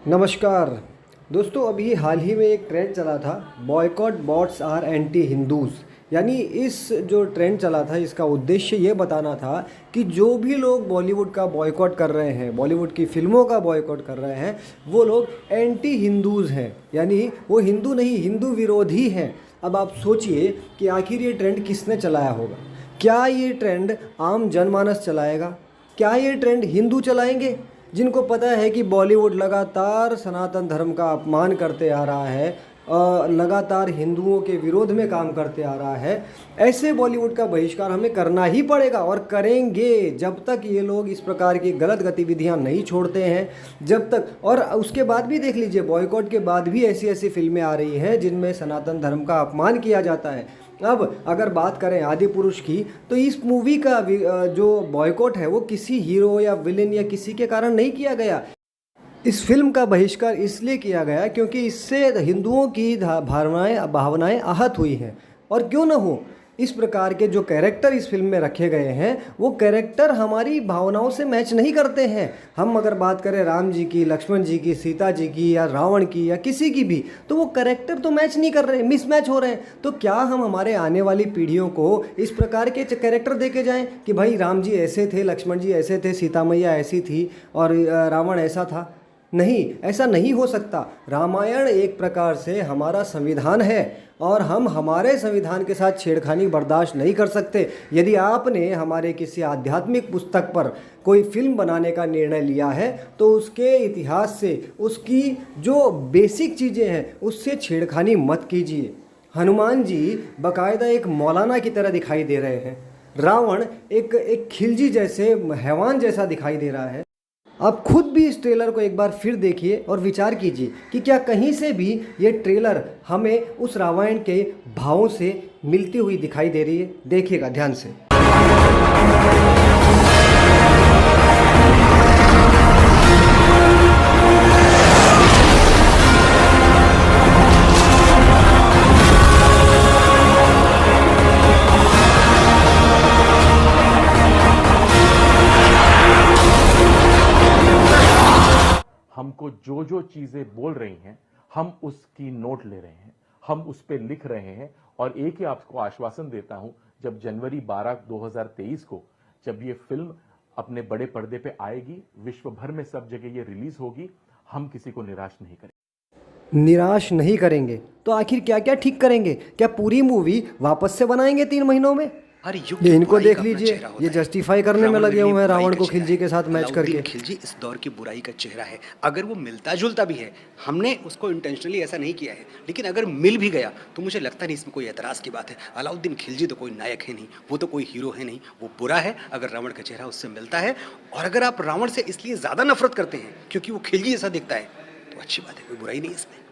नमस्कार दोस्तों, अभी हाल ही में एक ट्रेंड चला था, boycott bots are anti Hindus. यानी इस जो ट्रेंड चला था, इसका उद्देश्य ये बताना था कि जो भी लोग बॉलीवुड का बॉयकॉट कर रहे हैं, बॉलीवुड की फिल्मों का बॉयकॉट कर रहे हैं, वो लोग एंटी हिंदूज़ हैं। यानी वो हिंदू नहीं, हिंदू विरोधी हैं। अब आप सोचिए कि आखिर ये ट्रेंड किसने चलाया होगा। क्या ये ट्रेंड आम जनमानस चलाएगा? क्या ये ट्रेंड हिंदू चलाएंगे, जिनको पता है कि बॉलीवुड लगातार सनातन धर्म का अपमान करते आ रहा है, लगातार हिंदुओं के विरोध में काम करते आ रहा है। ऐसे बॉलीवुड का बहिष्कार हमें करना ही पड़ेगा और करेंगे जब तक ये लोग इस प्रकार की गलत गतिविधियां नहीं छोड़ते हैं, जब तक। और उसके बाद भी देख लीजिए, बॉयकॉट के बाद भी ऐसी ऐसी फिल्में आ रही हैं जिनमें सनातन धर्म का अपमान किया जाता है। अब अगर बात करें आदि पुरुष की, तो इस मूवी का जो बॉयकॉट है वो किसी हीरो या विलेन या किसी के कारण नहीं किया गया। इस फिल्म का बहिष्कार इसलिए किया गया क्योंकि इससे हिंदुओं की भावनाएं आहत हुई हैं। और क्यों ना हो, इस प्रकार के जो कैरेक्टर इस फिल्म में रखे गए हैं वो कैरेक्टर हमारी भावनाओं से मैच नहीं करते हैं। हम अगर बात करें राम जी की, लक्ष्मण जी की, सीता जी की या रावण की या किसी की भी, तो वो कैरेक्टर तो मैच नहीं कर रहे, मिसमैच हो रहे हैं। तो क्या हम हमारे आने वाली पीढ़ियों को इस प्रकार के कैरेक्टर दे के जाएँ कि भाई राम जी ऐसे थे, लक्ष्मण जी ऐसे थे, सीता मैया ऐसी थी और रावण ऐसा था? नहीं, ऐसा नहीं हो सकता। रामायण एक प्रकार से हमारा संविधान है और हम हमारे संविधान के साथ छेड़खानी बर्दाश्त नहीं कर सकते। यदि आपने हमारे किसी आध्यात्मिक पुस्तक पर कोई फिल्म बनाने का निर्णय लिया है तो उसके इतिहास से, उसकी जो बेसिक चीज़ें हैं उससे छेड़खानी मत कीजिए। हनुमान जी बाकायदा एक मौलाना की तरह दिखाई दे रहे हैं, रावण एक खिलजी जैसे हैवान जैसा दिखाई दे रहा है। आप खुद भी इस ट्रेलर को एक बार फिर देखिए और विचार कीजिए कि क्या कहीं से भी ये ट्रेलर हमें उस रामायण के भावों से मिलती हुई दिखाई दे रही है। देखिएगा ध्यान से। हमको जो जो चीजें बोल रही हैं, हम उसकी नोट ले रहे हैं, हम उस पर लिख रहे हैं। और एक ही आपको आश्वासन देता हूं, जब जनवरी 12, 2023 को जब ये फिल्म अपने बड़े पर्दे पे आएगी, विश्व भर में सब जगह ये रिलीज होगी, हम किसी को निराश नहीं करेंगे। निराश नहीं करेंगे तो आखिर क्या क्या ठीक करेंगे? क्या पूरी मूवी वापस से बनाएंगे 3 महीनों में? ये इनको देख लीजिए, ये जस्टिफाई करने में लगे हुए हैं रावण को खिलजी के साथ मैच करके। खिलजी इस दौर की बुराई का चेहरा है। अगर वो मिलता जुलता भी है, हमने उसको इंटेंशनली ऐसा नहीं किया है, लेकिन अगर मिल भी गया तो मुझे लगता नहीं इसमें कोई एतराज की बात है। अलाउद्दीन खिलजी तो कोई नायक है नहीं, वो तो कोई हीरो है नहीं, वो बुरा है अगर रावण का चेहरा उससे मिलता है। और अगर आप रावण से इसलिए ज्यादा नफरत करते हैं क्योंकि वो खिलजी जैसा दिखता है, तो अच्छी बात है, कोई बुराई नहीं इसमें।